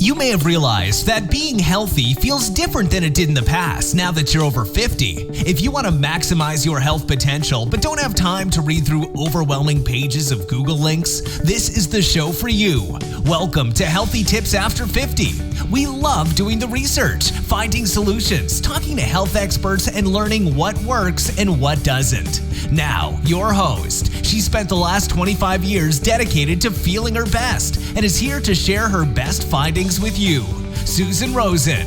You may have realized that being healthy feels different than it did in the past now that you're over 50. If you want to maximize your health potential but don't have time to read through overwhelming pages of Google links, this is the show for you. Welcome to Healthy Tips After 50. We love doing the research, finding solutions, talking to health experts, and learning what works and what doesn't. Now, your host. She spent the last 25 years dedicated to feeling her best and is here to share her best findings with you, Susan Rosen.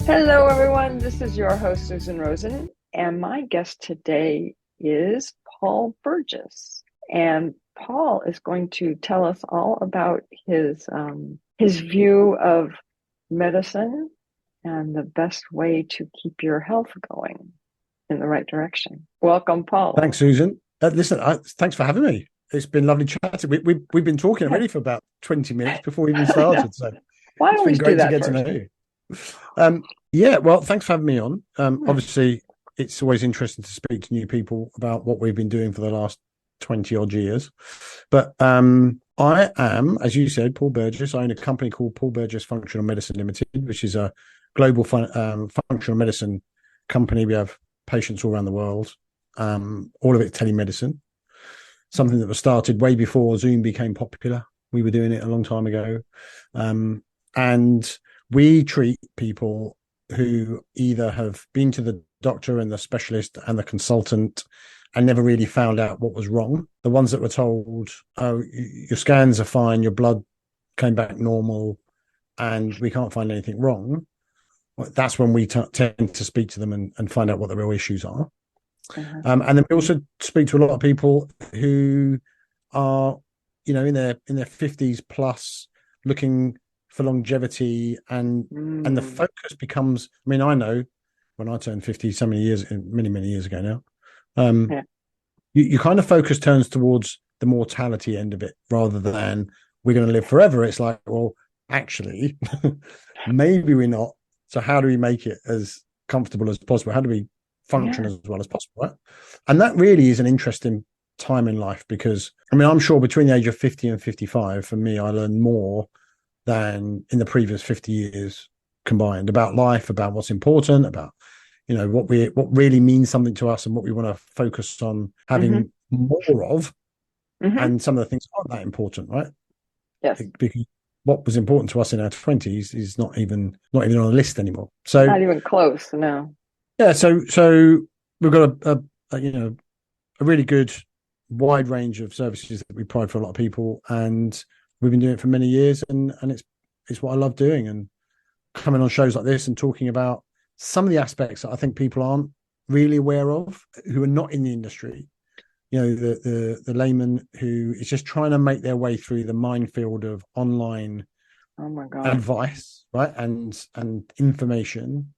Hello, everyone. This is your host, Susan Rosen, and my guest today is Paul Burgess. And Paul is going to tell us all about his view of medicine and the best way to keep your health going in the right direction. Welcome, Paul. Thanks, Susan. Thanks for having me. It's been lovely chatting. We've been talking already for about 20 minutes before we even started. So why don't we do that to know you. Well, thanks for having me on. Obviously, it's always interesting to speak to new people about what we've been doing for the last 20 odd years. But I am, as you said, Paul Burgess. I own a company called Paul Burgess Functional Medicine Limited, which is a global functional medicine company. We have patients all around the world, all of it telemedicine, something that was started way before Zoom became popular. We were doing it a long time ago. And we treat people who either have been to the doctor and the specialist and the consultant and never really found out what was wrong. The ones that were told, oh, your scans are fine, your blood came back normal, and we can't find anything wrong. That's when we tend to speak to them and find out what the real issues are. And then we also speak to a lot of people who are, in their 50s plus, looking for longevity, and the focus becomes. I mean, I know when I turned 50, so many years ago now, you kind of focus turns towards the mortality end of it rather than we're going to live forever. It's like, well, actually, maybe we're not. So how do we make it as comfortable as possible? How do we function as well as possible? Right? And that really is an interesting time in life because, I mean, I'm sure between the age of 50 and 55, for me, I learned more than in the previous 50 years combined about life, about what's important, about, what really means something to us and what we want to focus on having more of. And some of the things aren't that important, right? Yes. Because what was important to us in our 20s is not even on the list anymore. So not even close. No. Yeah. So we've got a really good wide range of services that we provide for a lot of people, and we've been doing it for many years, and it's what I love doing, and coming on shows like this and talking about some of the aspects that I think people aren't really aware of who are not in the industry. The layman who is just trying to make their way through the minefield of online advice, right, and information,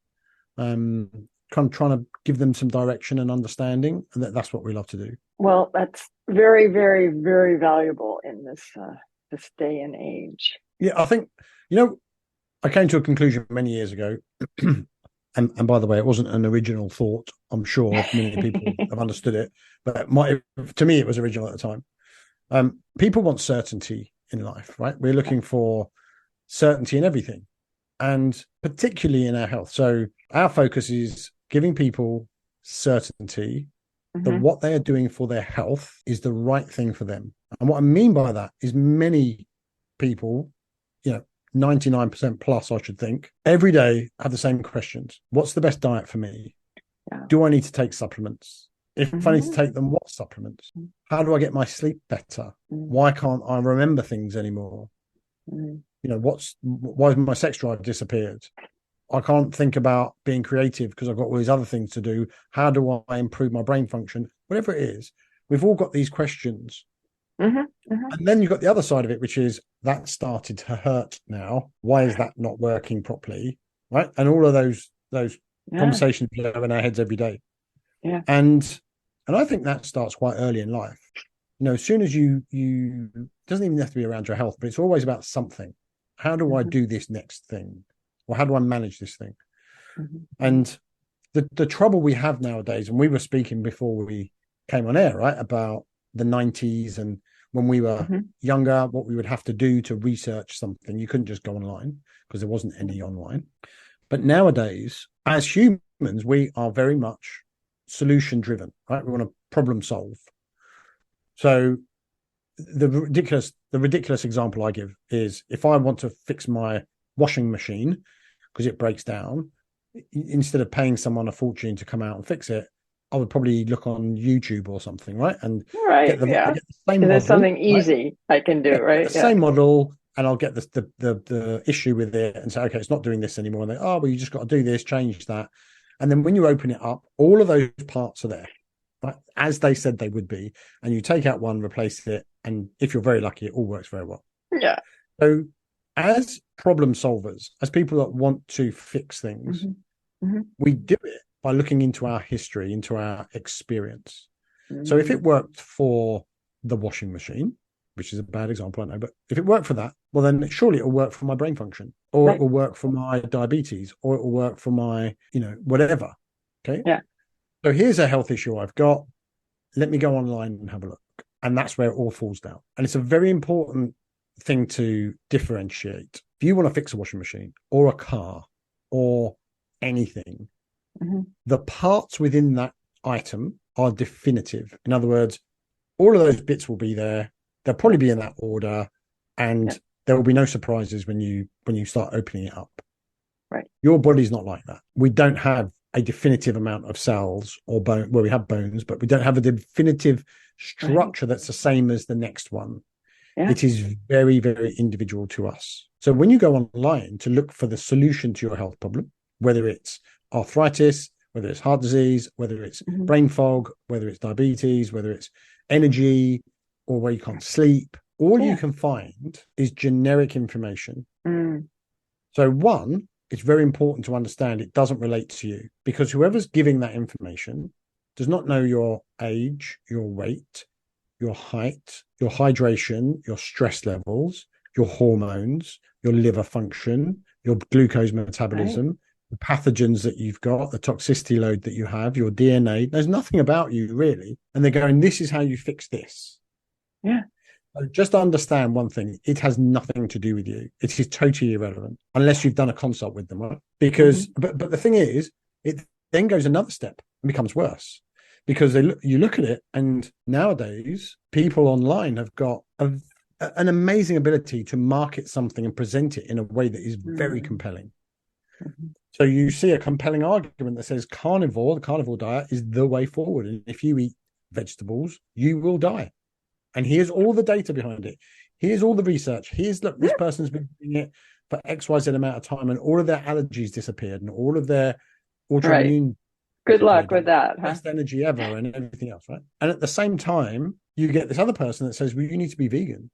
kind of trying to give them some direction and understanding, and that's what we love to do. Well, that's very, very, very valuable in this day and age. Yeah, I think I came to a conclusion many years ago. And by the way, it wasn't an original thought. I'm sure many people have understood it, but to me, it was original at the time. People want certainty in life, right? We're looking for certainty in everything, and particularly in our health. So our focus is giving people certainty that what they are doing for their health is the right thing for them. And what I mean by that is many people, 99% plus, I should think, every day have the same questions. What's the best diet for me? Yeah. Do I need to take supplements? If I need to take them, what supplements? How do I get my sleep better? Why can't I remember things anymore? Why has my sex drive disappeared? I can't think about being creative because I've got all these other things to do. How do I improve my brain function? Whatever it is, we've all got these questions. And then you've got the other side of it, which is that started to hurt now. Why is that not working properly? Right. And all of those conversations we have in our heads every day. Yeah. And I think that starts quite early in life. As soon as you doesn't even have to be around your health, but it's always about something. How do I do this next thing? Or how do I manage this thing? And the trouble we have nowadays, and we were speaking before we came on air, right, about the 90s and when we were younger, what we would have to do to research something. You couldn't just go online because there wasn't any online. But nowadays, as humans, we are very much solution driven, right? We want to problem solve. So the ridiculous example I give is if I want to fix my washing machine because it breaks down, instead of paying someone a fortune to come out and fix it, I would probably look on YouTube or something, right? And get the same model. There's something easy I can do, right? The same model, and I'll get the issue with it and say, okay, it's not doing this anymore. And they, well, you just got to do this, change that. And then when you open it up, all of those parts are there, right? As they said they would be. And you take out one, replace it, and if you're very lucky, it all works very well. Yeah. So as problem solvers, as people that want to fix things, we do it by looking into our history, into our experience. So if it worked for the washing machine, which is a bad example, I know, but if it worked for that, well, then surely it'll work for my brain function, or it will work for my diabetes, or it will work for my, whatever. Okay. Yeah. So here's a health issue I've got. Let me go online and have a look. And that's where it all falls down. And it's a very important thing to differentiate. If you want to fix a washing machine or a car or anything, the parts within that item are definitive. In other words, all of those bits will be there. They'll probably be in that order, and there will be no surprises when you start opening it up. Right. Your body's not like that. We don't have a definitive amount of cells or bone. Well, we have bones, but we don't have a definitive structure that's the same as the next one. Yeah. It is very, very individual to us. So when you go online to look for the solution to your health problem, whether it's arthritis, whether it's heart disease, whether it's brain fog, whether it's diabetes, whether it's energy, or where you can't sleep, all you can find is generic information. So one, it's very important to understand it doesn't relate to you, because whoever's giving that information does not know your age, your weight, your height, your hydration, your stress levels, your hormones, your liver function, your glucose metabolism, the pathogens that you've got, the toxicity load that you have, your DNA. There's nothing about you really. And they're going, this is how you fix this. Yeah. So just understand one thing. It has nothing to do with you. It is totally irrelevant unless you've done a consult with them, right? Because, but the thing is, it then goes another step and becomes worse, because you look at it, and nowadays people online have got an amazing ability to market something and present it in a way that is very compelling. So you see a compelling argument that says the carnivore diet is the way forward. And if you eat vegetables, you will die. And here's all the data behind it. Here's all the research. Look, this person's been doing it for XYZ amount of time, and all of their allergies disappeared, and all of their autoimmune. Good luck with that. Best energy ever, and everything else, right? And at the same time, you get this other person that says, well, you need to be vegan.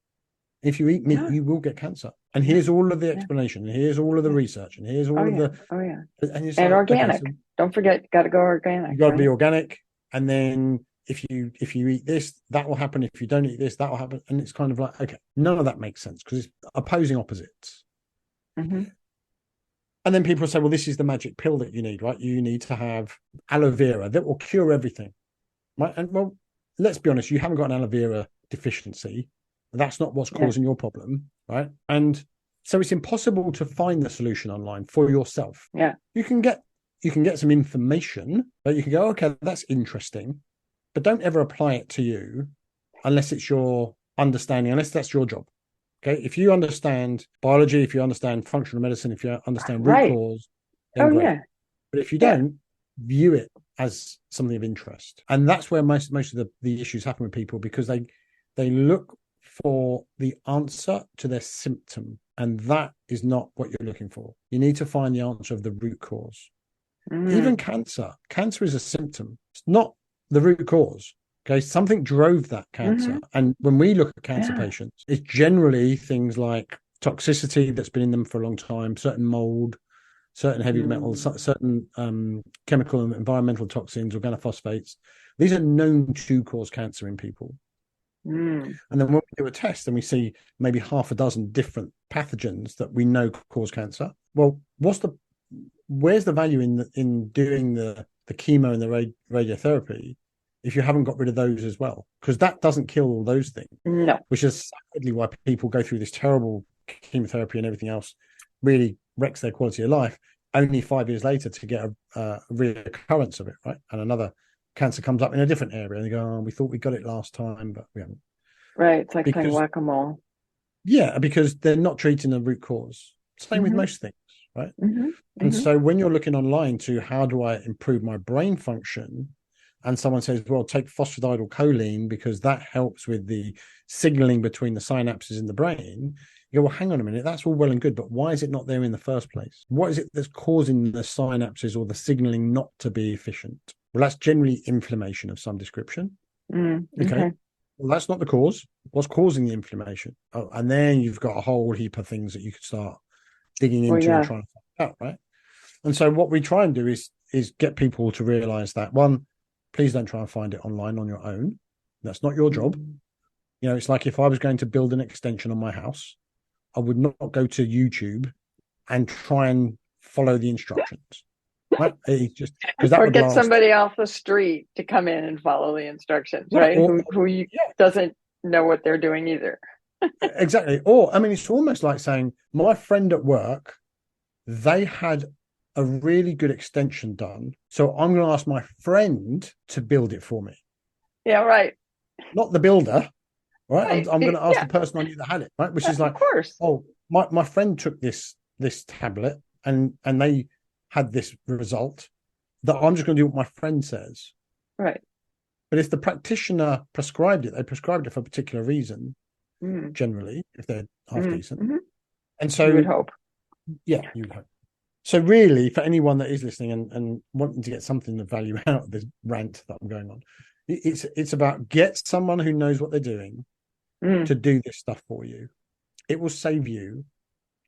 If you eat meat, you will get cancer. And here's all of the explanation, and here's all of the research, and here's all of the... And organic. Okay, so don't forget, got to go organic. You got to be organic. And then if you eat this, that will happen. If you don't eat this, that will happen. And it's kind of like, okay, none of that makes sense, because it's opposing opposites. And then people say, well, this is the magic pill that you need, right? You need to have aloe vera that will cure everything, right? And well, let's be honest, you haven't got an aloe vera deficiency. That's not what's causing your problem, right? And so it's impossible to find the solution online for yourself. Yeah. You can get some information, but you can go, okay, that's interesting, but don't ever apply it to you unless it's your understanding, unless that's your job. Okay. If you understand biology, if you understand functional medicine, if you understand root cause, then great. Yeah. But if you don't, view it as something of interest. And that's where most of the issues happen with people, because they look for the answer to their symptom, and that is not what you're looking for. You need to find the answer of the root cause. Even cancer is a symptom. It's not the root cause. Okay, something drove that cancer. And when we look at cancer patients, it's generally things like toxicity that's been in them for a long time, certain mold, certain heavy metals, certain chemical and environmental toxins, organophosphates. These are known to cause cancer in people. And then when we do a test and we see maybe half a dozen different pathogens that we know cause cancer, well, where's the value in doing the chemo and the radiotherapy if you haven't got rid of those as well, because that doesn't kill all those things, No. which is sadly why people go through this terrible chemotherapy and everything else, really wrecks their quality of life, only 5 years later to get a reoccurrence of it, right? And another cancer comes up in a different area and they go, oh, we thought we got it last time, but we haven't. Right. It's like playing Because, whack-a-mole. yeah, because they're not treating the root cause. Same with most things, right? And so when you're looking online to how do I improve my brain function, and someone says, well, take phosphatidylcholine because that helps with the signaling between the synapses in the brain. You go, well, hang on a minute, that's all well and good, but why is it not there in the first place? What is it that's causing the synapses or the signaling not to be efficient? Well, that's generally inflammation of some description. Okay. Well, that's not the cause. What's causing the inflammation? Oh, and then you've got a whole heap of things that you could start digging into and trying to find out, right? And so what we try and do is get people to realize that, one, please don't try and find it online on your own. That's not your job. You know, it's like if I was going to build an extension on my house, I would not go to YouTube and try and follow the instructions. Right? It's just because that or would get last. Somebody off the street to come in and follow the instructions, right? Who doesn't know what they're doing either. Exactly. Or, I mean, it's almost like saying, my friend at work, they had a really good extension done, so I'm going to ask my friend to build it for me. Yeah, right. Not the builder, right? I'm going to ask the person I knew that had it, right? Which is like, of course. Oh, my friend took this tablet and they had this result, that I'm just going to do what my friend says. Right. But if the practitioner prescribed it, they prescribed it for a particular reason, generally, if they're half decent. And so you would hope. Yeah, you would hope. So really, for anyone that is listening and wanting to get something of value out of this rant that I'm going on, it's about get someone who knows what they're doing to do this stuff for you. It will save you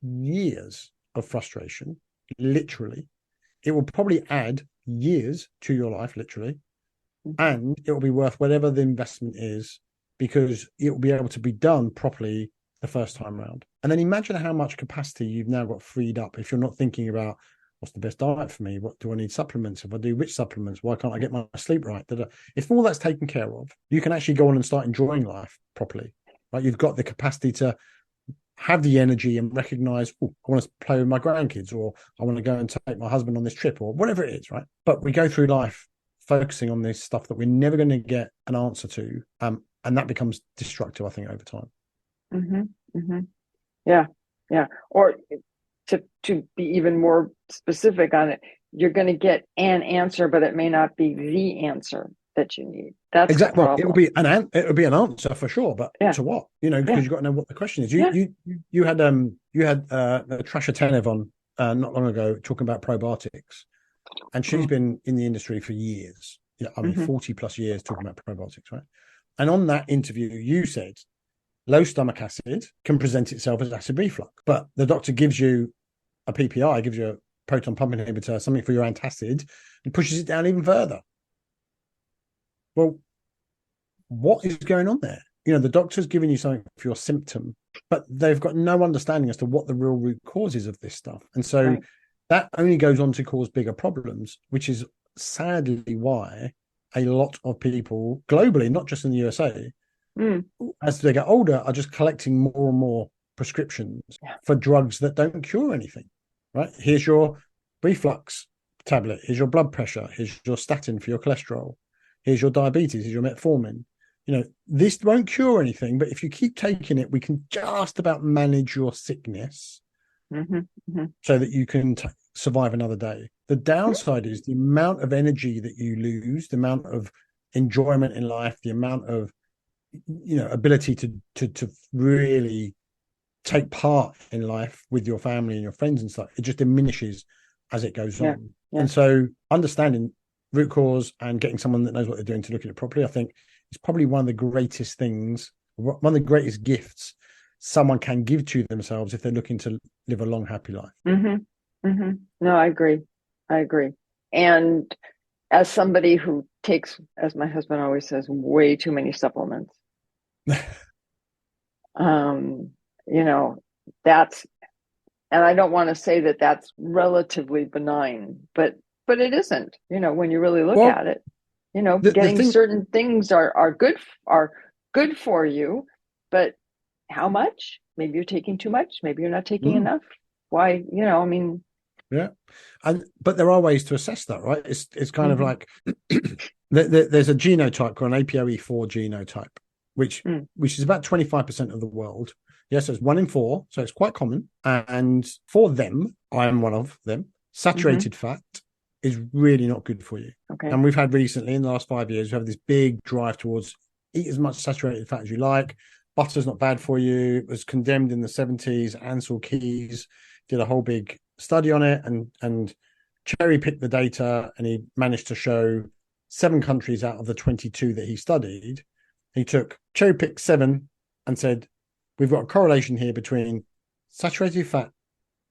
years of frustration, literally. It will probably add years to your life, literally. And it will be worth whatever the investment is, because it will be able to be done properly the first time round. And then imagine how much capacity you've now got freed up if you're not thinking about what's the best diet for me, what do I need supplements, if I do which supplements, why can't I get my sleep right? If all that's taken care of, you can actually go on and start enjoying life properly, right? You've got the capacity to have the energy and recognize, oh, I want to play with my grandkids, or I want to go and take my husband on this trip, or whatever it is, right? But we go through life focusing on this stuff that we're never going to get an answer to, and that becomes destructive, I think, over time. Yeah. Or to be even more specific on it, you're going to get an answer, but it may not be the answer that you need. That's exactly. Well, it will be an answer for sure, but to what? You know, because you've got to know what the question is. You had Trasha Tenev on not long ago talking about probiotics, and she's been in the industry for years. Yeah, I mean, 40 plus years talking about probiotics, right? And on that interview, you said low stomach acid can present itself as acid reflux, but the doctor gives you a PPI, gives you a proton pump inhibitor, something for your antacid, and pushes it down even further. Well, what is going on there? You know, the doctor's giving you something for your symptom, but they've got no understanding as to what the real root cause is of this stuff. And so that only goes on to cause bigger problems, which is sadly why a lot of people globally, not just in the USA, as they get older, are just collecting more and more prescriptions for drugs that don't cure anything, right? Here's your reflux tablet. Here's your blood pressure. Here's your statin for your cholesterol. Here's your diabetes. Here's your metformin. You know, this won't cure anything, but if you keep taking it, we can just about manage your sickness so that you can survive another day. The downside is the amount of energy that you lose, the amount of enjoyment in life, the amount of, you know, ability to really take part in life with your family and your friends and stuff. It just diminishes as it goes on. And so understanding root cause and getting someone that knows what they're doing to look at it properly, I think, is probably one of the greatest things, one of the greatest gifts someone can give to themselves if they're looking to live a long, happy life. No, I agree. And as somebody who takes, as my husband always says, way too many supplements, you know, that's, and I don't want to say that that's relatively benign, but it isn't, you know, when you really look at it. The getting thing, certain things are good for you, but how much? Maybe you're taking too much. Maybe you're not taking mm, enough. Why? I mean, yeah, but there are ways to assess that, right? It's kind of mhm, like there's a genotype called an APOE4 genotype, which mm, which is about 25% of the world. Yes, it's 1 in 4, so it's quite common. And for them, I am one of them. mhm. Saturated fat is really not good for you. Okay. And we've had recently, in the last 5 years, we have this big drive towards eat as much saturated fat as you like. Butter's not bad for you. It was condemned in the 70s. Ansel Keys did a whole big study on it and cherry picked the data, and he managed to show 7 countries out of the 22 that he studied. He took cherry picked 7 and said, we've got a correlation here between saturated fat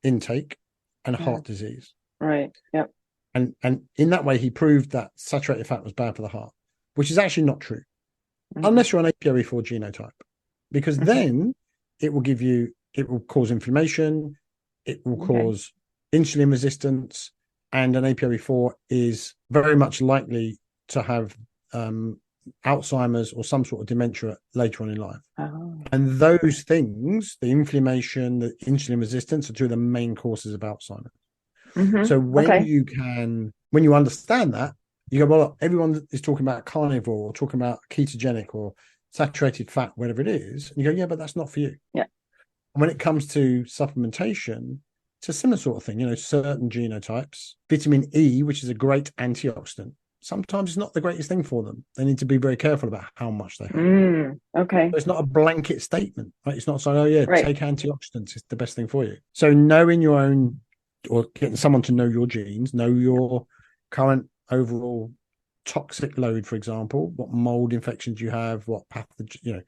intake and Yeah. heart disease. Right. Yep. And in that way, he proved that saturated fat was bad for the heart, which is actually not true, unless you're an APOE4 genotype, because then it will cause inflammation, it will cause insulin resistance, and an APOE4 is very much likely to have Alzheimer's or some sort of dementia later on in life. Oh. And those things, the inflammation, the insulin resistance, are two of the main causes of Alzheimer's. So when you understand that, you go, well, everyone is talking about carnivore or talking about ketogenic or saturated fat, whatever it is. And you go, yeah, but that's not for you. Yeah. And when it comes to supplementation, it's a similar sort of thing. Certain genotypes, vitamin E, which is a great antioxidant, sometimes it's not the greatest thing for them. They need to be very careful about how much they have. Okay. So it's not a blanket statement, right? It's not saying, oh yeah, Right. take antioxidants, it's the best thing for you. So knowing your own, or getting someone to know your genes, know your current overall toxic load, for example, what mold infections you have, what pathogen,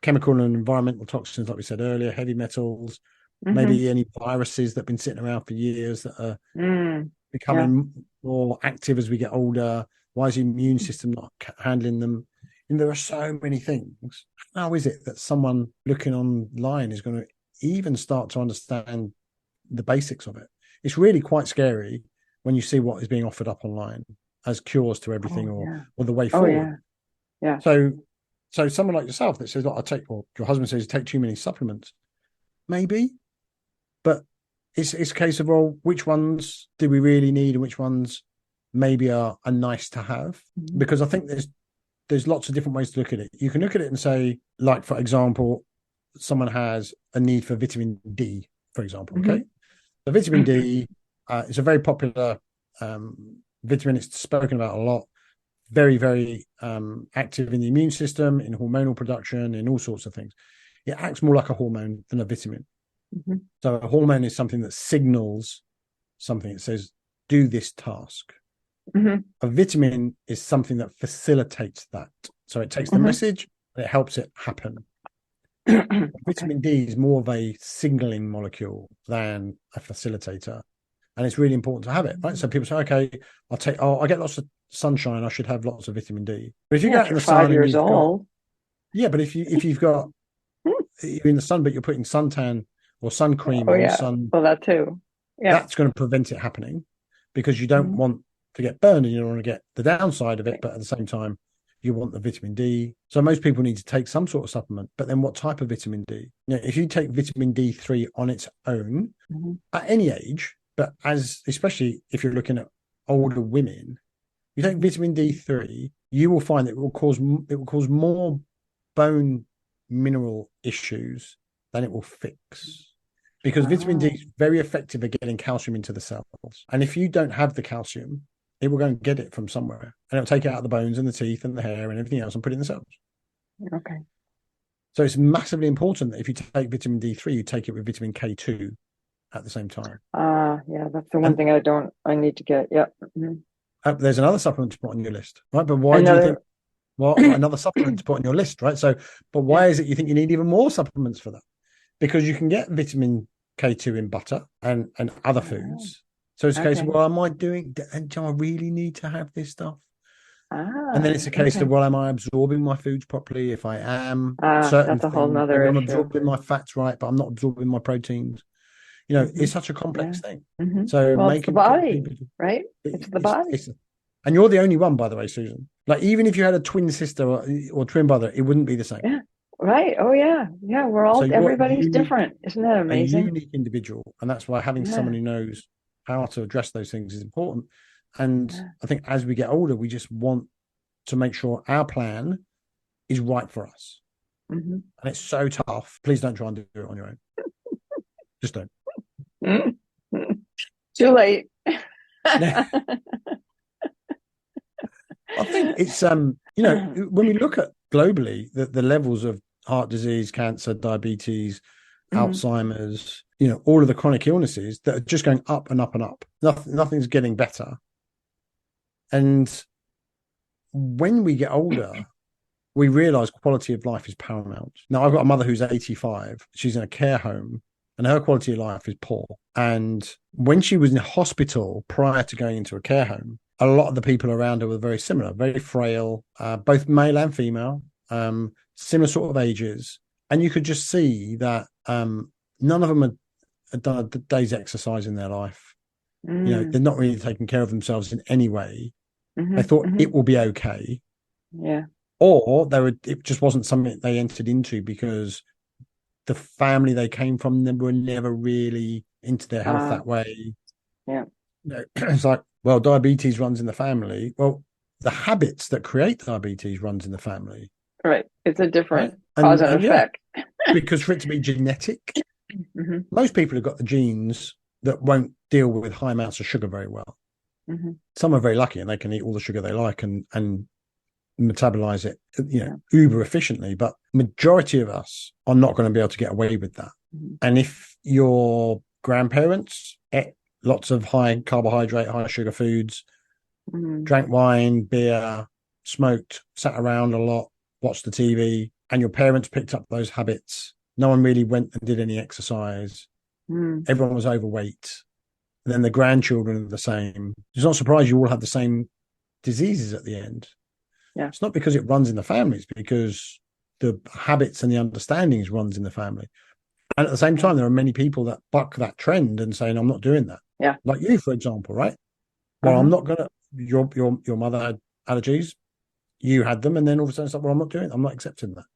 chemical and environmental toxins, like we said earlier, heavy metals, maybe any viruses that have been sitting around for years that are becoming more active as we get older. Why is the immune system not handling them? And there are so many things. How is it that someone looking online is going to even start to understand the basics of it? It's really quite scary when you see what is being offered up online as cures to everything, or the way forward. Yeah. So someone like yourself that says, or your husband says, take too many supplements, maybe, but it's a case of, well, which ones do we really need and which ones maybe are nice to have? Because I think there's lots of different ways to look at it. You can look at it and say, like, for example, someone has a need for vitamin D, for example. Okay. The vitamin D is a very popular vitamin. It's spoken about a lot. Very, very active in the immune system, in hormonal production, in all sorts of things. It acts more like a hormone than a vitamin. So a hormone is something that signals something. It says, do this task. A vitamin is something that facilitates that. So it takes the message and it helps it happen. Vitamin D is more of a signaling molecule than a facilitator. And it's really important to have it, right? So people say, okay, I get lots of sunshine, I should have lots of vitamin D. But if you go out in the sun, 5 years old. But if you've got, you're in the sun, but you're putting suntan or sun cream on sun, well, that too. Yeah, that's going to prevent it happening, because you don't want to get burned and you don't want to get the downside of it, but at the same time, you want the vitamin D. So most people need to take some sort of supplement, but then what type of vitamin D? If you take vitamin D3 on its own at any age, but especially if you're looking at older women, you take vitamin D3, you will find that it will cause more bone mineral issues than it will fix, because vitamin D is very effective at getting calcium into the cells. And if you don't have the calcium, it will go and get it from somewhere, and it'll take it out of the bones and the teeth and the hair and everything else and put it in the cells. Okay. So it's massively important that if you take vitamin D3, you take it with vitamin K2 at the same time. Yeah, that's the one thing I need to get. Yep. There's another supplement to put on your list, right? But why do you think, another supplement to put on your list, right? So, but why is it you think you need even more supplements for that? Because you can get vitamin K2 in butter and other foods. So it's a case of, well, am I doing, and do I really need to have this stuff? And then it's a case of, well, am I absorbing my foods properly? If I am, certain that's a whole things, nother maybe I'm issue. absorbing my fats right, but I'm not absorbing my proteins. It's such a complex thing. So well, it's the body, right? It's the body. And you're the only one, by the way, Susan. Like, even if you had a twin sister or twin brother, it wouldn't be the same. Yeah. Right. Oh yeah. Yeah. So you're Everybody's different. Isn't that a amazing? unique individual. And that's why having Yeah. someone who knows how to address those things is important. And Yeah. I think as we get older, we just want to make sure our plan is right for us. Mm-hmm. And it's so tough. Please don't try and do it on your own. Just don't. Mm-hmm. Too late. I think it's when we look at globally the levels of heart disease, cancer, diabetes, Alzheimer's, all of the chronic illnesses that are just going up and up and up. Nothing's getting better. And when we get older, we realize quality of life is paramount. Now, I've got a mother who's 85. She's in a care home and her quality of life is poor. And when she was in hospital prior to going into a care home, a lot of the people around her were very similar, very frail, both male and female, similar sort of ages. And you could just see that none of them had done a day's exercise in their life. They're not really taking care of themselves in any way. They thought it will be okay. Yeah. Or it just wasn't something they entered into because the family they came from, they were never really into their health that way. Yeah. It's like, well, diabetes runs in the family. Well, the habits that create diabetes runs in the family. Right. It's a different cause and effect. Yeah, because for it to be genetic, most people have got the genes that won't deal with high amounts of sugar very well. Some are very lucky and they can eat all the sugar they like and metabolize it, uber efficiently. But majority of us are not going to be able to get away with that. And if your grandparents ate lots of high carbohydrate, high sugar foods, drank wine, beer, smoked, sat around a lot, watched the TV, and your parents picked up those habits, no one really went and did any exercise. Everyone was overweight. And then the grandchildren are the same. It's not surprised you all have the same diseases at the end. Yeah. It's not because it runs in the family, it's because the habits and the understandings runs in the family. And at the same time, there are many people that buck that trend and saying, I'm not doing that. Yeah. Like you, for example, right? Well, I'm not going to, your mother had allergies, you had them, and then all of a sudden it's like, well, I'm not accepting that.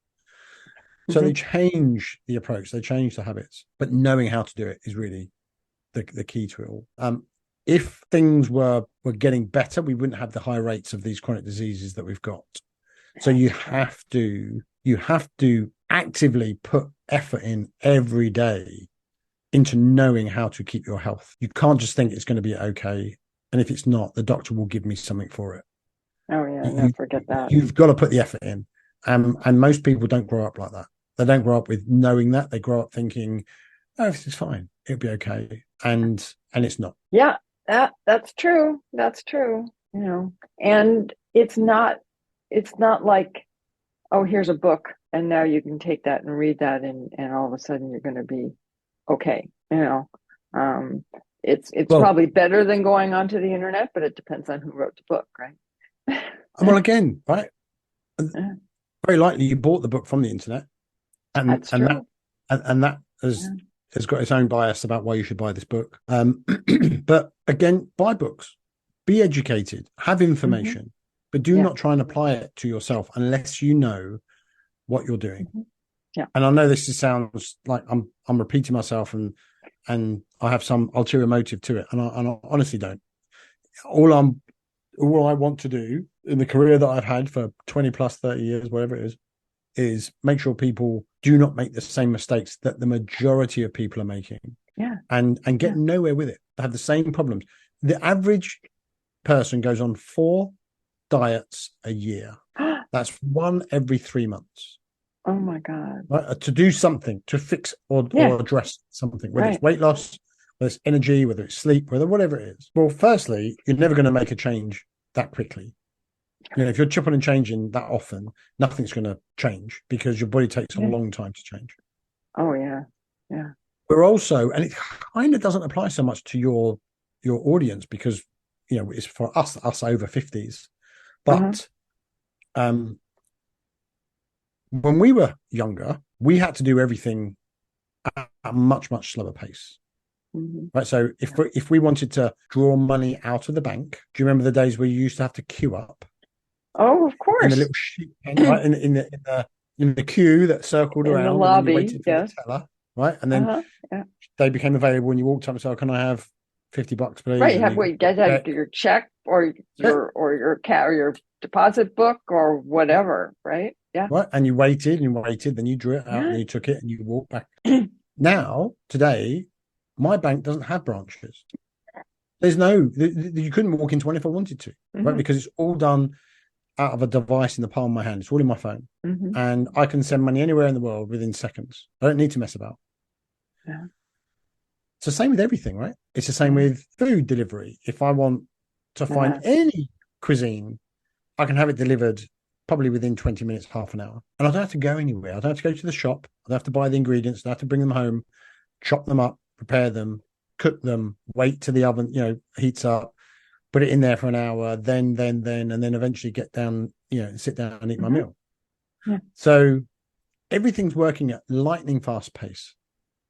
So they change the approach, they change the habits, but knowing how to do it is really the key to it all. If things were getting better, we wouldn't have the high rates of these chronic diseases that we've got. So you have to actively put effort in every day into knowing how to keep your health. You can't just think it's going to be okay. And if it's not, the doctor will give me something for it. Oh yeah, never forget that. You've got to put the effort in. And most people don't grow up like that. They don't grow up with knowing that. They grow up thinking, oh, this is fine. It'll be okay. And it's not. Yeah, that's true. That's true. And it's not like, oh, here's a book and now you can take that and read that and all of a sudden you're going to be okay. It's probably better than going onto the internet, but it depends on who wrote the book, right? Well, again, right? Very likely you bought the book from the internet, and that has got its own bias about why you should buy this book. But again, buy books, be educated, have information, but do not try and apply it to yourself unless you know what you're doing. Yeah. And I know this sounds like I'm repeating myself, and I have some ulterior motive to it, and I honestly don't. All I want to do in the career that I've had for 20 plus 30 years, whatever it is make sure people do not make the same mistakes that the majority of people are making. Yeah. And get nowhere with it. They have the same problems. The average person goes on 4 diets a year. That's 1 every 3 months. Oh my God. Right? To do something, to fix or address something, whether it's weight loss, whether it's energy, whether it's sleep, whatever it is. Well, firstly, you're never going to make a change that quickly. If you're chopping and changing that often, nothing's going to change because your body takes a long time to change. Oh yeah. Yeah. We're also, and it kind of doesn't apply so much to your audience because, it's for us over 50s. But when we were younger, we had to do everything at a much, much slower pace. Right. So if we wanted to draw money out of the bank, do you remember the days where you used to have to queue up Oh, of in the course. little sheet pen, right? In the queue that circled In the around, and then you lobby, waited for the yes. teller, right? And then Uh-huh. Yeah. they became available, and you walked up and said, "Oh, can I have $50, please?" Right. And You guys had your check or your deposit book or whatever, right? Yeah. right, and you waited, then you drew it out, and Yeah. then you took it, and you walked back. Now, today, my bank doesn't have branches. There's you couldn't walk into one if I wanted to, right? Because it's all done out of a device in the palm of my hand. It's all in my phone. And I can send money anywhere in the world within seconds. I don't need to mess about. Yeah. It's the same with everything, right? It's the same with food delivery. If I want to find any cuisine, I can have it delivered probably within 20 minutes, half an hour. And I don't have to go anywhere. I don't have to go to the shop. I don't have to buy the ingredients. I don't have to bring them home, chop them up, prepare them, cook them, wait till the oven, heats up, put it in there for an hour, then, and then eventually get down, sit down and eat my meal. Yeah. So everything's working at lightning fast pace.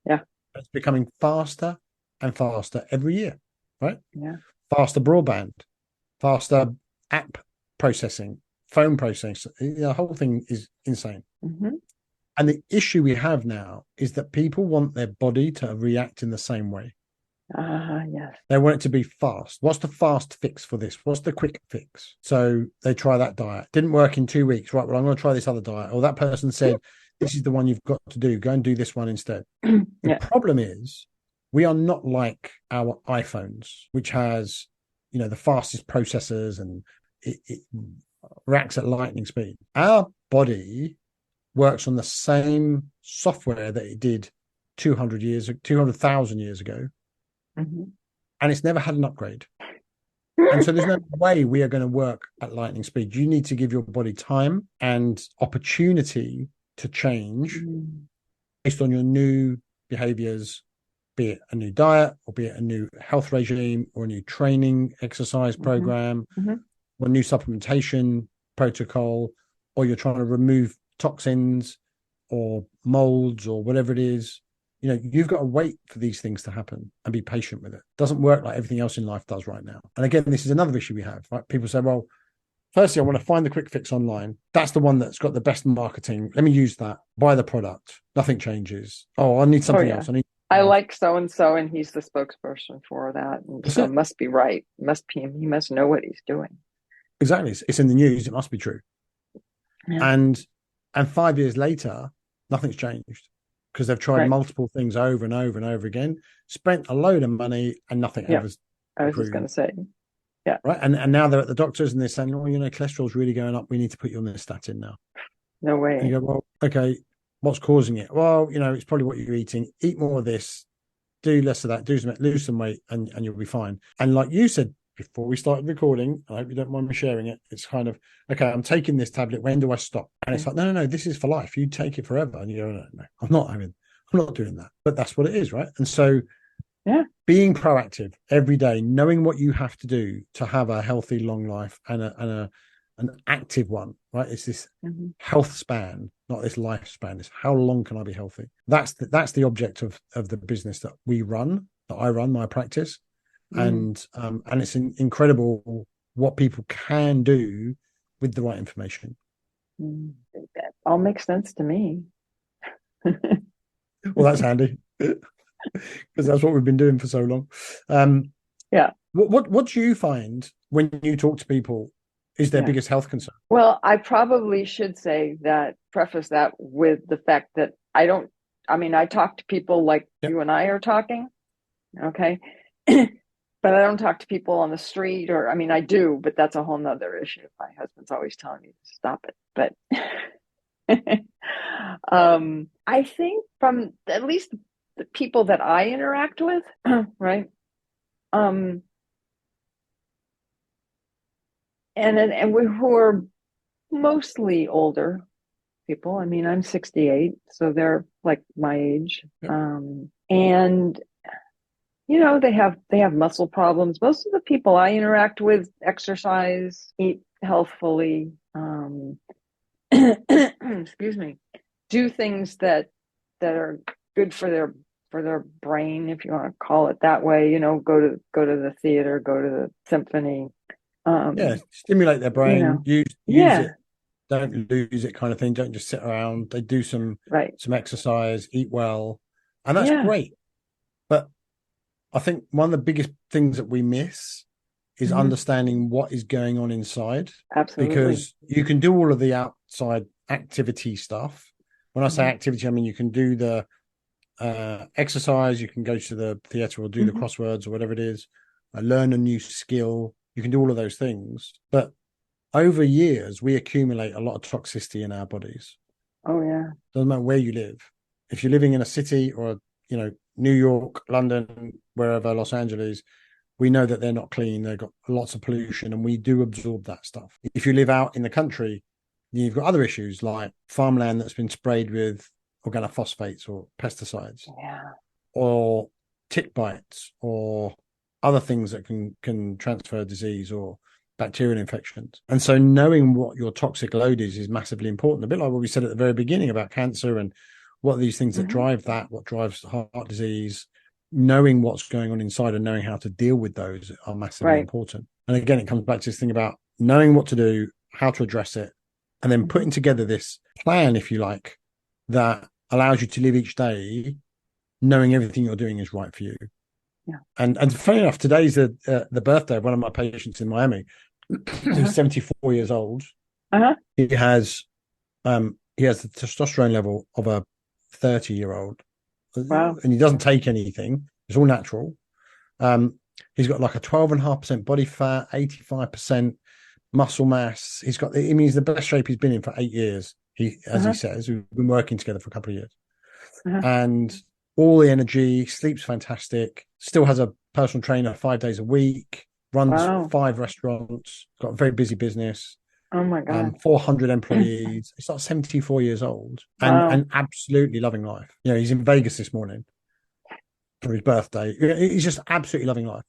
Yeah. It's becoming faster and faster every year, right? Yeah. Faster broadband, faster app processing, phone processing. The whole thing is insane. And the issue we have now is that people want their body to react in the same way. Yes. They want it to be fast. What's the fast fix for this? What's the quick fix? So they try that diet. Didn't work in 2 weeks. Right, well, I'm going to try this other diet. Or that person said, this is the one you've got to do. Go and do this one instead. The problem is we are not like our iPhones, which has, the fastest processors and it reacts at lightning speed. Our body works on the same software that it did 200,000 years ago. And it's never had an upgrade. And so there's no way we are going to work at lightning speed. You need to give your body time and opportunity to change based on your new behaviors, be it a new diet or be it a new health regime or a new training exercise program or new supplementation protocol, or you're trying to remove toxins or molds or whatever it is. You've got to wait for these things to happen and be patient with it. It doesn't work like everything else in life does right now. And again, this is another issue we have, right? People say, well, firstly, I want to find the quick fix online. That's the one that's got the best marketing. Let me use that. Buy the product. Nothing changes. Oh, I need something else. I like so-and-so, and he's the spokesperson for that. And so it must be right. He must know what he's doing. Exactly. It's in the news. It must be true. Yeah. And 5 years later, nothing's changed. Because they've tried multiple things over and over and over again, spent a load of money, and nothing ever's I was just going to say. Yeah. Right. And now they're at the doctors and they're saying, oh, cholesterol's really going up. We need to put you on this statin now. No way. And you go, well, okay, what's causing it? Well, it's probably what you're eating. Eat more of this, do less of that, lose some weight, and you'll be fine. And like you said before we started recording, I hope you don't mind me sharing it. It's kind of, okay, I'm taking this tablet. When do I stop? And it's like, no, this is for life. You take it forever. And you go, no, I'm not doing that. But that's what it is, right? And so being proactive every day, knowing what you have to do to have a healthy, long life and an active one, right? It's this health span, not this lifespan. It's how long can I be healthy? That's the object of the business that I run, my practice. And it's incredible what people can do with the right information. That all makes sense to me. Well, that's handy because that's what we've been doing for so long. What do you find when you talk to people is their biggest health concern? Well, I probably should preface that with the fact that I talk to people like you and I are talking. Okay. But I don't talk to people on the street I do, but that's a whole nother issue. My husband's always telling me to stop it. But I think from at least the people that I interact with, right? And who are mostly older people. I'm 68, so they're like my age. And they have muscle problems. Most of the people I interact with exercise, eat healthfully, excuse me, do things that are good for their for their brain, if you want to call it that way. Go to the theater, go to the symphony. Stimulate their brain, use yeah, it, don't lose it, kind of thing. Don't just sit around. They do some right, exercise, eat well, and that's yeah, great. But I think one of the biggest things that we miss is understanding what is going on inside. absolutely. Because you can do all of the outside activity stuff. When I say activity, I mean you can do the exercise, you can go to the theatre or do the crosswords or whatever it is, learn a new skill. You can do all of those things. But over years, we accumulate a lot of toxicity in our bodies. Oh, yeah. Doesn't matter where you live. If you're living in a city or, New York, London, wherever, Los Angeles, we know that they're not clean. They've got lots of pollution, and we do absorb that stuff. If you live out in the country, you've got other issues like farmland that's been sprayed with organophosphates or pesticides, or tick bites, or other things that can transfer disease or bacterial infections. And so knowing what your toxic load is massively important. A bit like what we said at the very beginning about cancer and what are these things that drive that, what drives heart disease. Knowing what's going on inside and knowing how to deal with those are massively important. And again, it comes back to this thing about knowing what to do, how to address it, and then putting together this plan, if you like, that allows you to live each day knowing everything you're doing is right for you. Yeah. And funny enough, today's the birthday of one of my patients in Miami. He's 74 years old. He has the testosterone level of a 30-year-old. Wow. And he doesn't take anything. It's all natural. He's got like a 12.5% body fat, 85% muscle mass. He's the best shape he's been in for 8 years. He says, we've been working together for a couple of years. And all the energy, sleeps fantastic, still has a personal trainer 5 days a week, runs 5 restaurants, got a very busy business. Oh my God. 400 employees. He's like 74 years old and absolutely loving life. He's in Vegas this morning for his birthday. He's just absolutely loving life.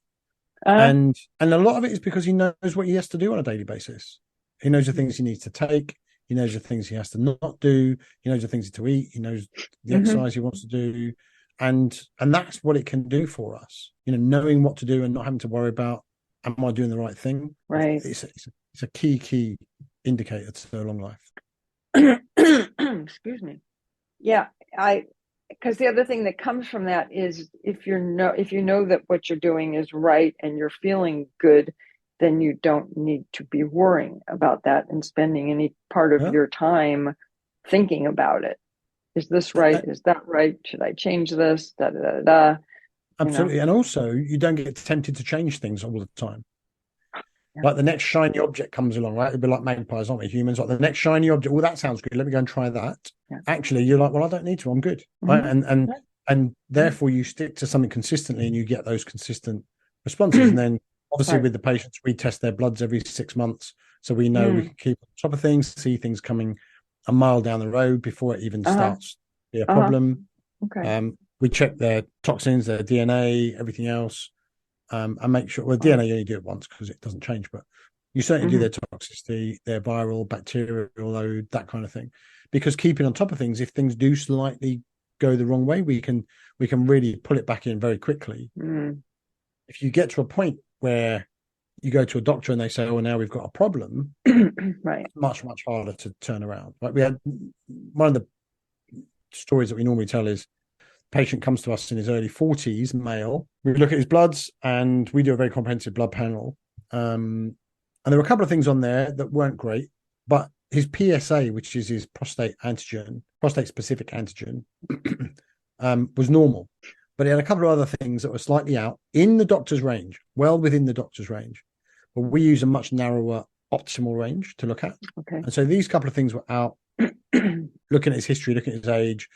And a lot of it is because he knows what he has to do on a daily basis. He knows the things he needs to take. He knows the things he has to not do. He knows the things to eat. He knows the exercise he wants to do. And that's what it can do for us. Knowing what to do and not having to worry about, am I doing the right thing? Right. It's a key indicator to a long life. Excuse me. Yeah, because the other thing that comes from that is if you know that what you're doing is right and you're feeling good, then you don't need to be worrying about that and spending any part of your time thinking about it. Is this right? Is that right? Should I change this? Da, da, da, da. Absolutely. And also, you don't get tempted to change things all the time. Like the next shiny object comes along, right? It'd be like magpies, aren't we? Humans, like the next shiny object. Well, that sounds good. Let me go and try that. Actually, you're like, well, I don't need to. I'm good, right? And therefore, you stick to something consistently, and you get those consistent responses. And then, obviously, with the patients, we test their bloods every 6 months, so we know we can keep on top of things, see things coming a mile down the road before it even starts to be a problem. We check their toxins, their DNA, everything else. And make sure, DNA you only do it once because it doesn't change, but you certainly do their toxicity, their viral, bacterial load, that kind of thing. Because keeping on top of things, if things do slightly go the wrong way, we can really pull it back in very quickly. If you get to a point where you go to a doctor and they say, "Oh, now we've got a problem," it's much harder to turn around. Like we had one of the stories that we normally tell is, patient comes to us in his early 40s, male. We look at his bloods and we do a very comprehensive blood panel. And there were a couple of things on there that weren't great, but his PSA, which is his prostate specific antigen, was normal. But he had a couple of other things that were slightly out in the doctor's range, well within the doctor's range. But we use a much narrower optimal range to look at. And so these couple of things were out. Looking at his history, looking at his age,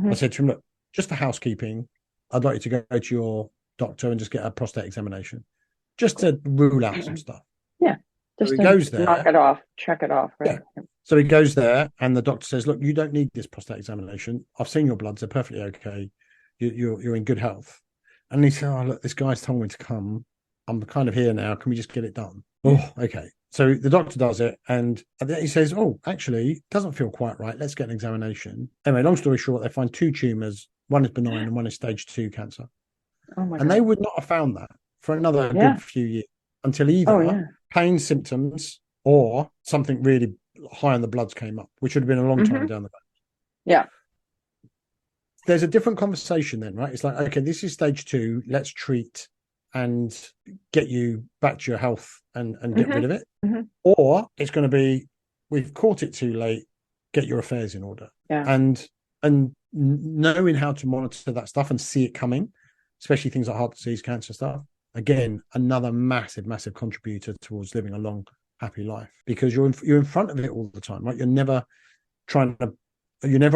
I said to him, look, just for housekeeping, I'd like you to go to your doctor and just get a prostate examination, just to rule out some stuff. Just so he goes there, knock it off, check it off. Right. So he goes there, and the doctor says, "Look, you don't need this prostate examination. I've seen your bloods; they're perfectly okay. You're in good health." And he said, "Oh, look, this guy's told me to come. I'm kind of here now. Can we just get it done? Oh, okay. So the doctor does it, and then he says, oh, actually, it doesn't feel quite right. Let's get an examination. Anyway, long story short, they find 2 tumors. One is benign and one is stage 2 cancer. Oh my And God. they would not have found that for another Yeah. good few years until either Oh, yeah. pain symptoms or something really high in the bloods came up, which would have been a long time down the road. Yeah. There's a different conversation then, right? It's like, okay, this is stage 2. Let's treat and get you back to your health and get rid of it. Or it's going to be, we've caught it too late, get your affairs in order. Yeah. And knowing how to monitor that stuff and see it coming, especially things like heart disease, cancer stuff, again, another massive contributor towards living a long, happy life, because you're in front of it all the time, right? You're never on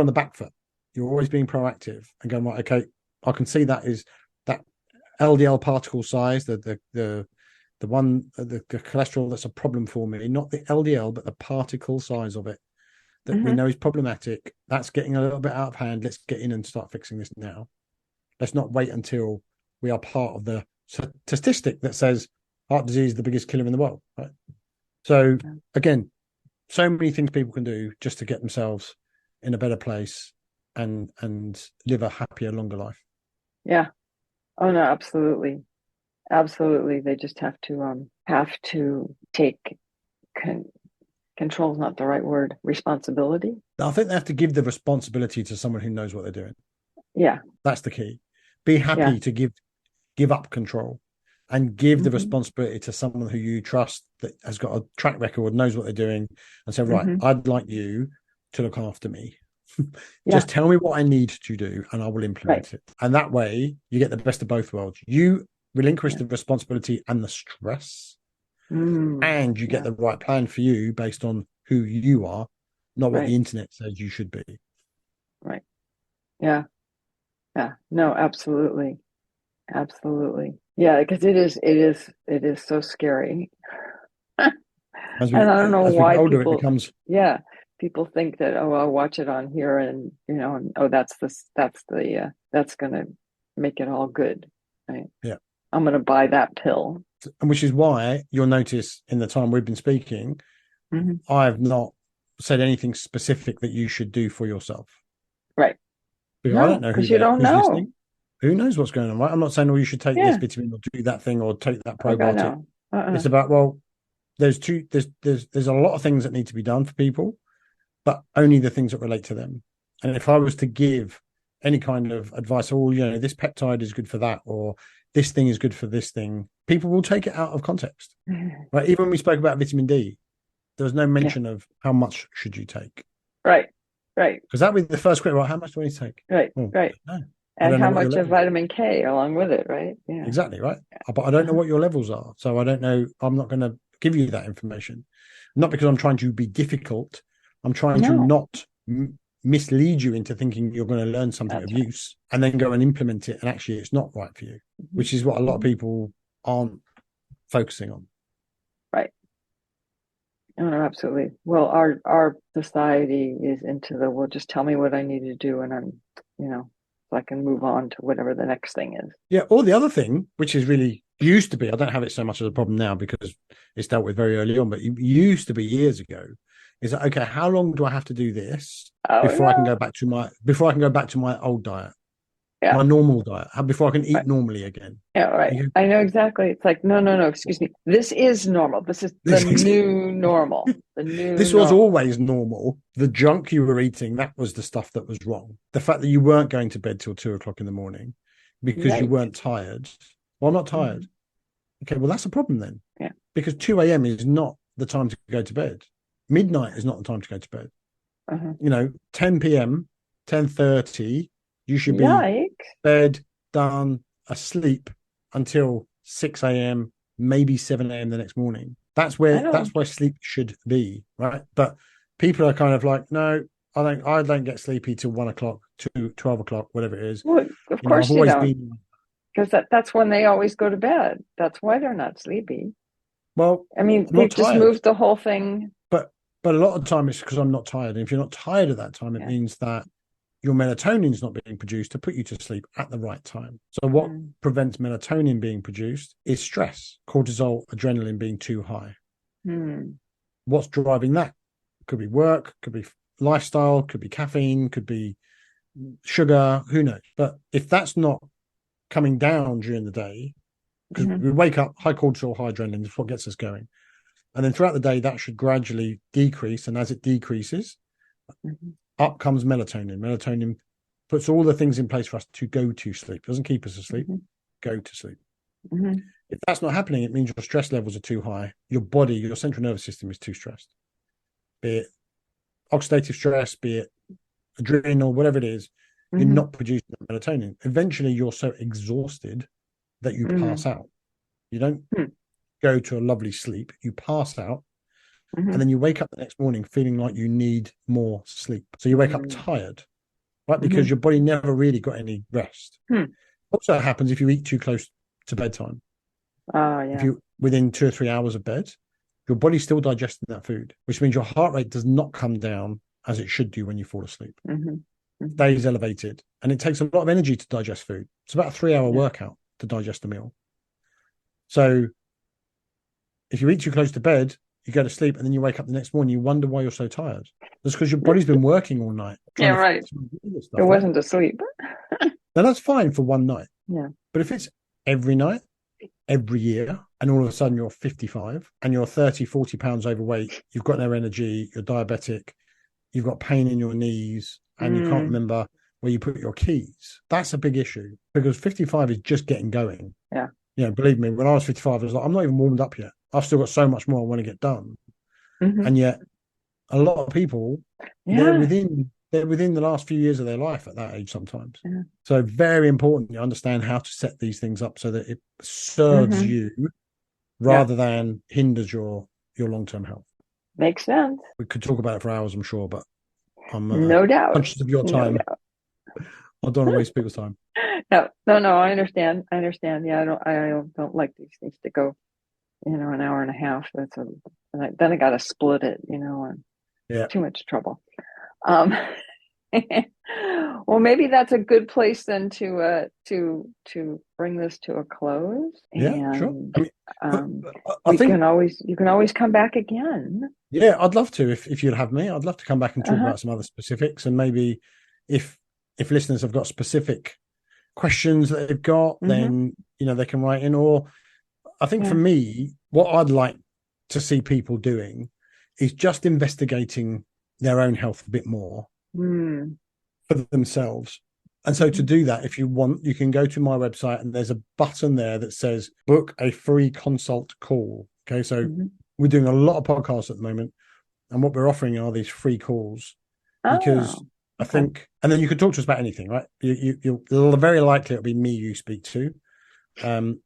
the back foot. You're always being proactive and going, right, okay, I can see that is that LDL particle size, the cholesterol that's a problem for me, not the LDL, but the particle size of it that we know is problematic. That's getting a little bit out of hand. Let's get in and start fixing this now. Let's not wait until we are part of the statistic that says heart disease is the biggest killer in the world, right? So again, so many things people can do just to get themselves in a better place and live a happier, longer life. Yeah. Oh no, absolutely. Absolutely. They just have to take control is not the right word. Responsibility. I think they have to give the responsibility to someone who knows what they're doing. Yeah. That's the key. Be happy to give up control and give the responsibility to someone who you trust, that has got a track record, knows what they're doing, and say, right, I'd like you to look after me. Just tell me what I need to do and I will implement it. And that way you get the best of both worlds. You relinquish the responsibility and the stress, and you get the right plan for you based on who you are, not what the internet says you should be. Right. Yeah. Yeah. No, absolutely. Absolutely. Yeah, because it is so scary. And I don't know why older, people, it becomes... people think that, oh, I'll watch it on here and, and, oh, that's going to make it all good. Right. Yeah. I'm going to buy that pill. And which is why you'll notice in the time we've been speaking, I've not said anything specific that you should do for yourself. Right. Because I don't know because you don't know. Listening. Who knows what's going on, right? I'm not saying, oh, you should take this vitamin or do that thing or take that probiotic. It's about, well, there's a lot of things that need to be done for people, but only the things that relate to them. And if I was to give any kind of advice, this peptide is good for that, or this thing is good for this thing, people will take it out of context. Right? Even when we spoke about vitamin D, there was no mention of how much should you take. Right. Because that would be the first question, well, how much do I need to take? Right. Well, right. And how much of vitamin K along with it, right? Yeah. Exactly, right? But I don't know what your levels are. So I don't know. I'm not going to give you that information. Not because I'm trying to be difficult. I'm trying to not mislead you into thinking you're going to learn something of use and then go and implement it. And actually, it's not right for you, which is what a lot of people aren't focusing on. Right. No, absolutely. Well, our society is into well, just tell me what I need to do and I'm, so I can move on to whatever the next thing is. Yeah. Or the other thing, which is really used to be, I don't have it so much as a problem now because it's dealt with very early on, but it used to be years ago, is that, okay, how long do I have to do this before I can go back to my old diet? My normal diet, before I can eat normally again. Yeah, right. I know exactly. It's like, no, excuse me. This is normal. This is the new normal. This was always normal. The junk you were eating, that was the stuff that was wrong. The fact that you weren't going to bed till 2:00 in the morning because you weren't tired. Well, I'm not tired. Okay, well, that's a problem then. Yeah. Because 2 a.m. is not the time to go to bed. Midnight is not the time to go to bed. 10 p.m., 10:30, you should be bed, done, asleep until 6 a.m., maybe 7 a.m. the next morning. That's where sleep should be, right? But people are kind of like, no, I don't get sleepy till 1 o'clock, 12 o'clock, whatever it is. Well, of course you don't. Because that's when they always go to bed. That's why they're not sleepy. Well, I mean, they've just moved the whole thing. But a lot of the time it's because I'm not tired. And if you're not tired at that time, it means that your melatonin's not being produced to put you to sleep at the right time. So what prevents melatonin being produced is stress, cortisol, adrenaline being too high. What's driving that? Could be work, could be lifestyle, could be caffeine, could be sugar, who knows? But if that's not coming down during the day, because we wake up high cortisol, high adrenaline, is what gets us going. And then throughout the day, that should gradually decrease. And as it decreases, up comes melatonin. Melatonin puts all the things in place for us to go to sleep. It doesn't keep us asleep, go to sleep. If that's not happening, it means your stress levels are too high. Your body, your central nervous system is too stressed. Be it oxidative stress, be it adrenal, whatever it is, you're not producing melatonin. Eventually, you're so exhausted that you pass out. You don't go to a lovely sleep. You pass out, and then you wake up the next morning feeling like you need more sleep. So you wake up tired, right? Because your body never really got any rest. Also happens if you eat too close to bedtime. If you within 2 or 3 hours of bed, your body's still digesting that food, which means your heart rate does not come down as it should do when you fall asleep. Stays elevated, and it takes a lot of energy to digest food. It's about a 3-hour workout to digest a meal. So if you eat too close to bed, you go to sleep, and then you wake up the next morning, you wonder why you're so tired. That's because your body's been working all night. Right. It wasn't asleep. Now that's fine for one night. Yeah. But if it's every night, every year, and all of a sudden you're 55 and you're 30, 40 pounds overweight, you've got no energy, you're diabetic, you've got pain in your knees, and you can't remember where you put your keys, that's a big issue, because 55 is just getting going. Yeah. You know, believe me, when I was 55, I was like, I'm not even warmed up yet. I've still got so much more I want to get done. And yet a lot of people, they're within the last few years of their life at that age sometimes. So very important you understand how to set these things up so that it serves you rather than hinders your long-term health. Makes sense. We could talk about it for hours, I'm sure, but I'm no doubt conscious of your time. I don't want to waste people's time. No, I understand. Yeah, I don't like these things to go, an hour and a half. Then I got to split it, and too much trouble. Well, maybe that's a good place then to bring this to a close. Yeah, sure. You can always come back again. Yeah, I'd love to if you'd have me. I'd love to come back and talk about some other specifics, and maybe if listeners have got specific questions that they've got, then they can write in. Or I think for me, what I'd like to see people doing is just investigating their own health a bit more for themselves. And so to do that, if you want, you can go to my website and there's a button there that says book a free consult call. Okay, so we're doing a lot of podcasts at the moment, and what we're offering are these free calls because I think, and then you can talk to us about anything, right? You'll very likely it'll be me you speak to, and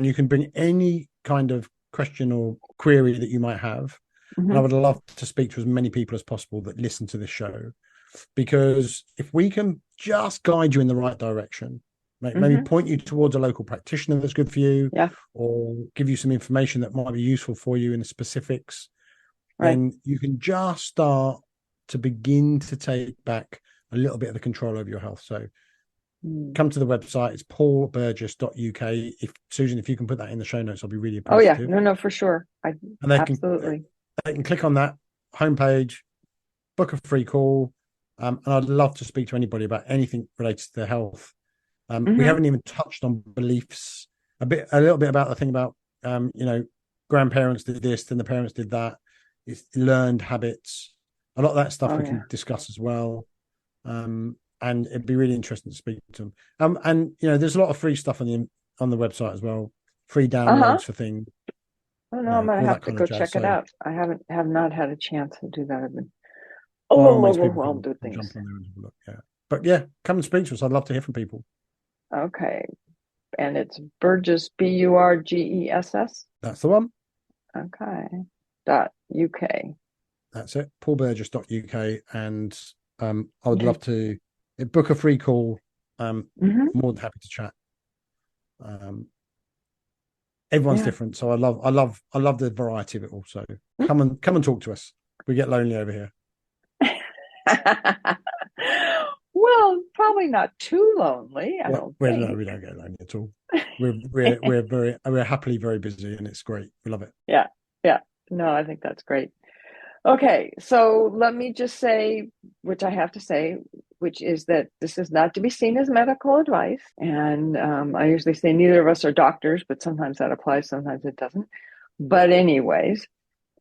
you can bring any kind of question or query that you might have. And I would love to speak to as many people as possible that listen to this show, because if we can just guide you in the right direction, maybe point you towards a local practitioner that's good for you, or give you some information that might be useful for you in the specifics, then you can just start to begin to take back a little bit of the control over your health. So come to the website. It's paulburgess.uk. Susan, if you can put that in the show notes, I'll be really appreciative. Oh yeah, no, for sure. Absolutely. They can click on that homepage, book a free call, and I'd love to speak to anybody about anything related to their health. We haven't even touched on beliefs, a little bit about the thing about grandparents did this, then the parents did that. It's learned habits. A lot of that stuff we can discuss as well. And it'd be really interesting to speak to them. And there's a lot of free stuff on the website as well. Free downloads for things. Oh no, I'm gonna have to go check it out. I have not had a chance to do that. I've been overwhelmed with things. Jump on there and have a look. Yeah, but yeah, come and speak to us. I'd love to hear from people. Okay, and it's Burgess, Burgess. That's the one. Okay. .uk. That's it. paulburgess.uk, and I would love to book a free call. More than happy to chat. Everyone's different, so I love the variety of it all. So come and talk to us. We get lonely over here. Well, probably not too lonely. I don't think. No, we don't get lonely at all. We're happily very busy, and it's great. We love it. Yeah. No, I think that's great. Okay, so let me just say, which I have to say, which is that this is not to be seen as medical advice. And I usually say neither of us are doctors, but sometimes that applies, sometimes it doesn't. But anyways,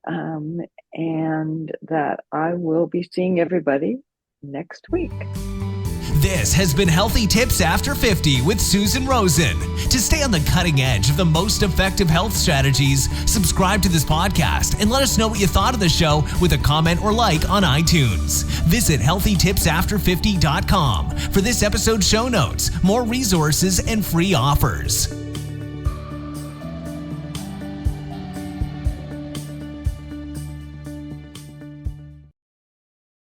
and that I will be seeing everybody next week. This has been Healthy Tips After 50 with Susan Rosen. To stay on the cutting edge of the most effective health strategies, subscribe to this podcast and let us know what you thought of the show with a comment or like on iTunes. Visit healthytipsafter50.com for this episode's show notes, more resources, and free offers.